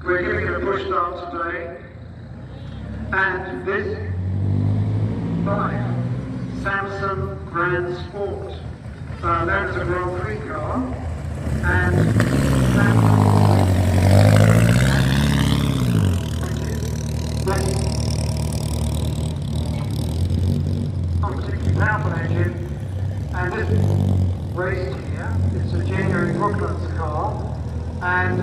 We're giving it a push start today, and this bike, Samson Grand Sport, known as a Grand Prix car, and particularly powerful engine, and this race here, it's a genuine Brooklands car, and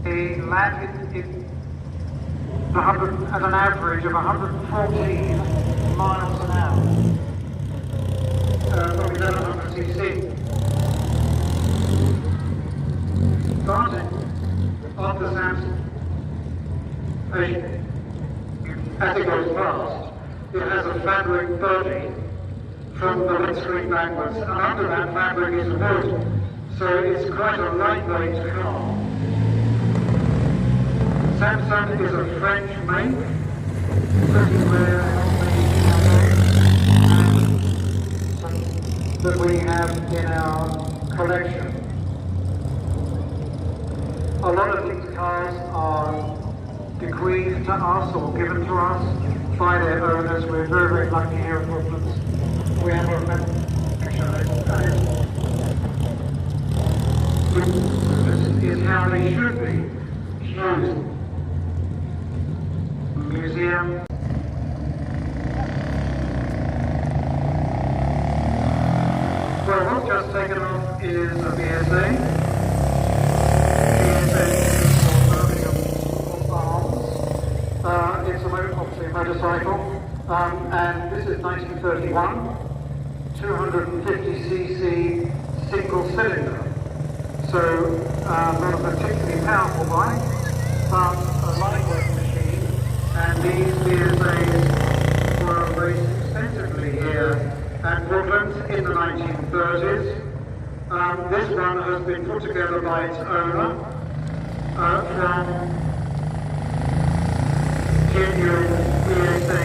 it landed at an average of 114 miles an hour, probably 1100 cc. Starting on the Samson, as it goes past, it has a fabric body from the windscreen backwards, and under that fabric is wood, so it's quite a lightweight car. Samson is a French make, pretty rare that we have in our collection. A lot of these cars are bequeathed to us or given to us by their owners. We're very, very lucky here at Brooklands. We have a this is how they should be used. Museum. Well, what's just taken off is a BSA. It's obviously a motorcycle, and this is 1931, 250cc single cylinder. So, not a particularly powerful bike, but a lightweight machine, and these BSAs were raced extensively here at Brooklands in the 1930s. This one has been put together by its owner from genuine BSA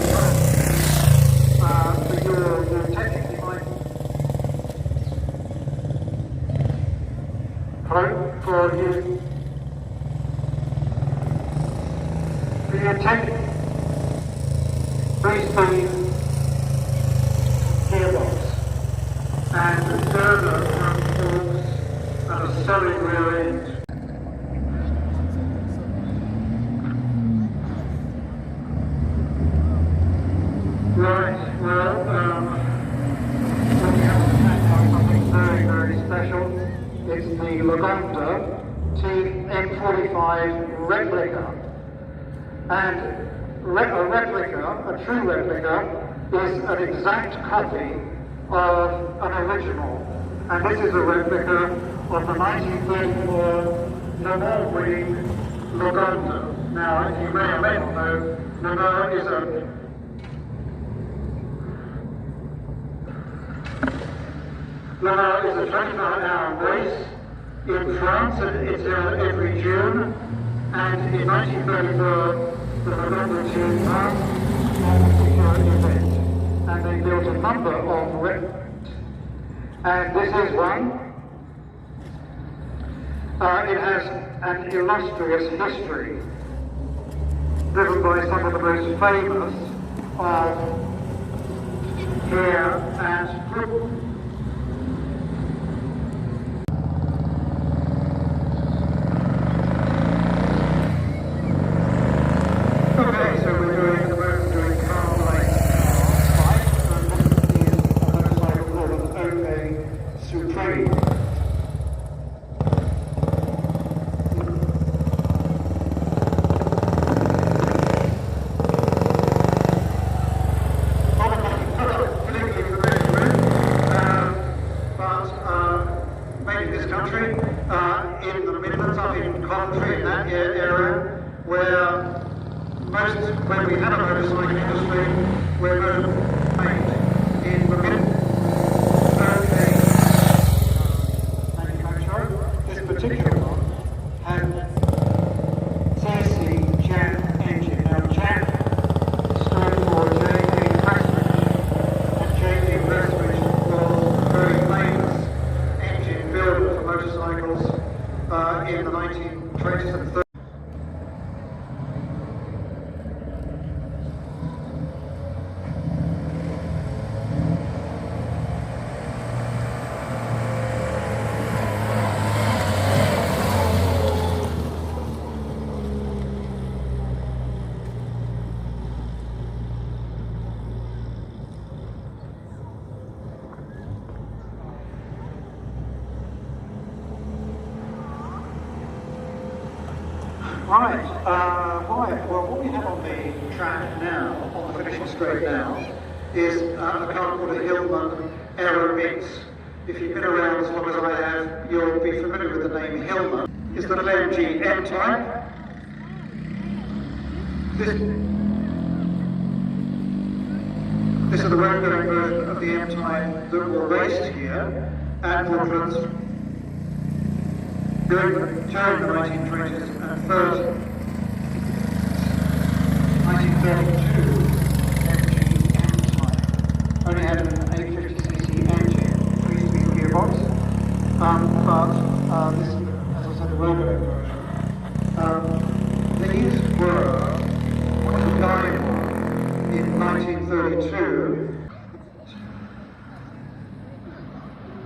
parts. So you're technically might for you. For your technique, 3-speed gearbox and a further front forks and a solid rear end. Right, well, we have to talk about something very, very special. It's the Lagonda M45 replica. And a replica, a true replica, is an exact copy of an original. And this is a replica of the 1934 Le Mans winning Lagonda. Now, you may or may not know, Le Mans is a 24-hour race in France, and it's held every June. And in 1934, the Lagonda team won that particular event, and they built a number of records. And this is one. It has an illustrious history, driven by some of the most famous here at Brooklands. When we had a motorcycle industry, where motorbikes made in the manufacturer, this particular one had TC Jan engine. Now Jan stood for J.A. Prestridge, and J.A. Prestridge was a very famous engine builder for motorcycles in the 1920s. 1920s and 30s. Right, well what we have on the track now, on the finishing straight now, is a car called a Hillman Aero Mix. If you've been around as long as I have, you'll be familiar with the name Hillman. It's the AMG M-Type. This is the road-going version of the M-Type that were raced here at Brooklands during the 1920s and 30s. 1932 MG M-Type only had an 850cc engine, 3-speed gearbox, but this, as I said, the road-going version. These were designed in 1932.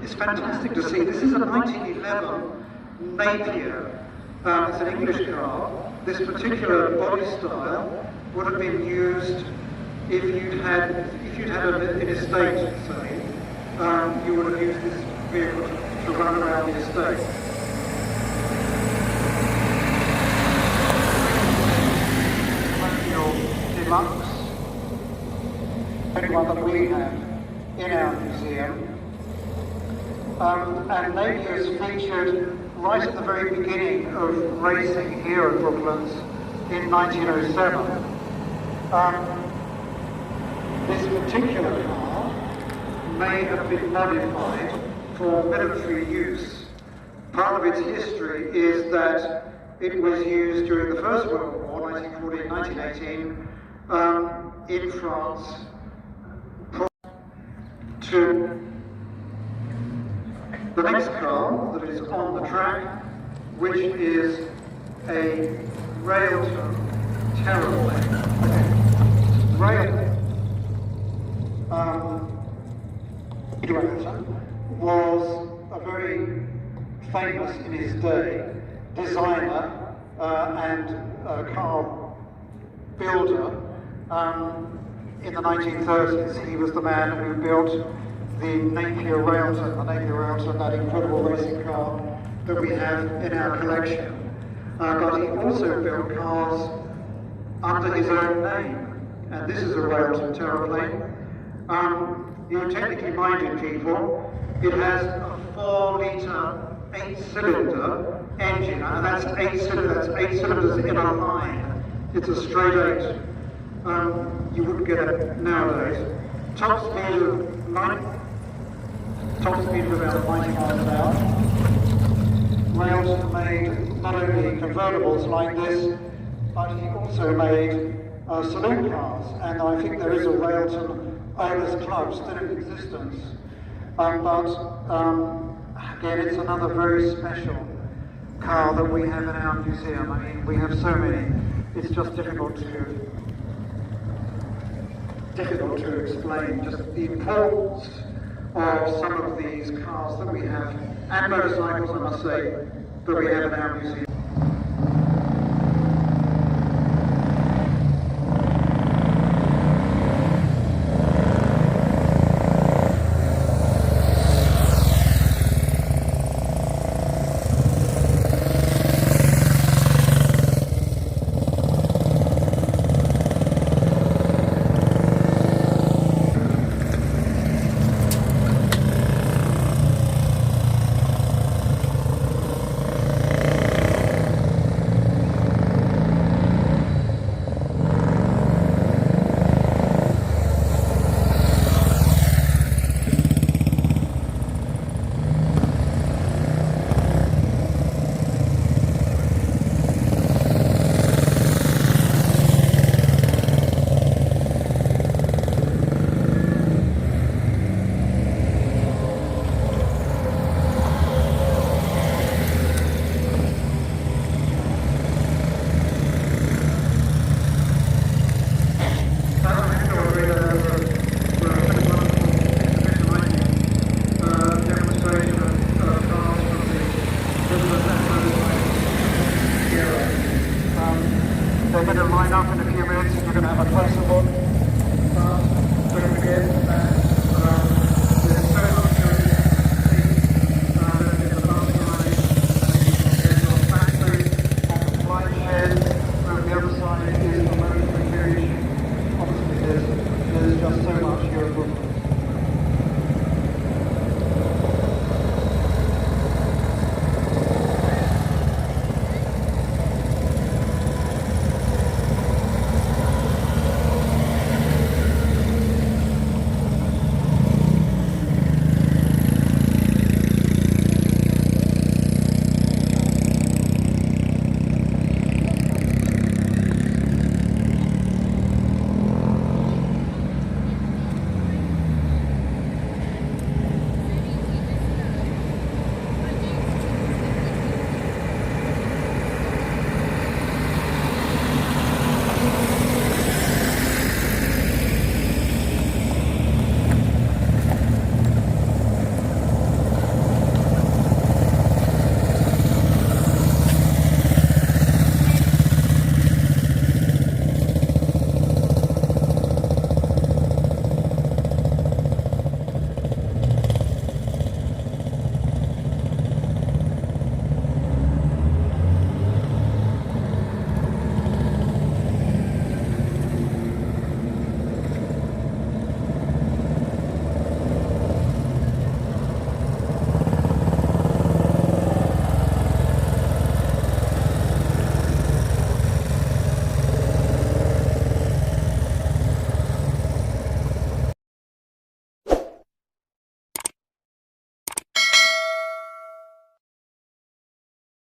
It's fantastic to see. This is a 1911 Napier. It's an English car. This particular body style would have been used if you'd had an estate, say. You would have used this vehicle to run around the estate. Deluxe, the one that we have in our museum, and Napier's featured right at the very beginning of racing here at Brooklands in 1907. This particular car may have been modified for military use. Part of its history is that it was used during the First World War, 1914-1918, in France, to the next car that is on the track, which is a Railton Terraplane. Railton was a very famous in his day designer and car builder. In the 1930s, he was the man who built the Napier Railton, that incredible racing car that we have in our collection. But he also built cars under his own name, and this is a Railton Terraplane. You technically minded people, it has a 4-litre 8-cylinder engine, and that's 8 cylinders in a line. It's a straight 8. You wouldn't get it nowadays. Top speed of about 90 miles an hour. Railton made not only convertibles like this, but he also made saloon cars, and I think there is a Railton Owners Club still in existence. Again, it's another very special car that we have in our museum. I mean, we have so many, it's just difficult to explain just the importance of some of these cars that we have, and motorcycles, I must say, that we have in our museum.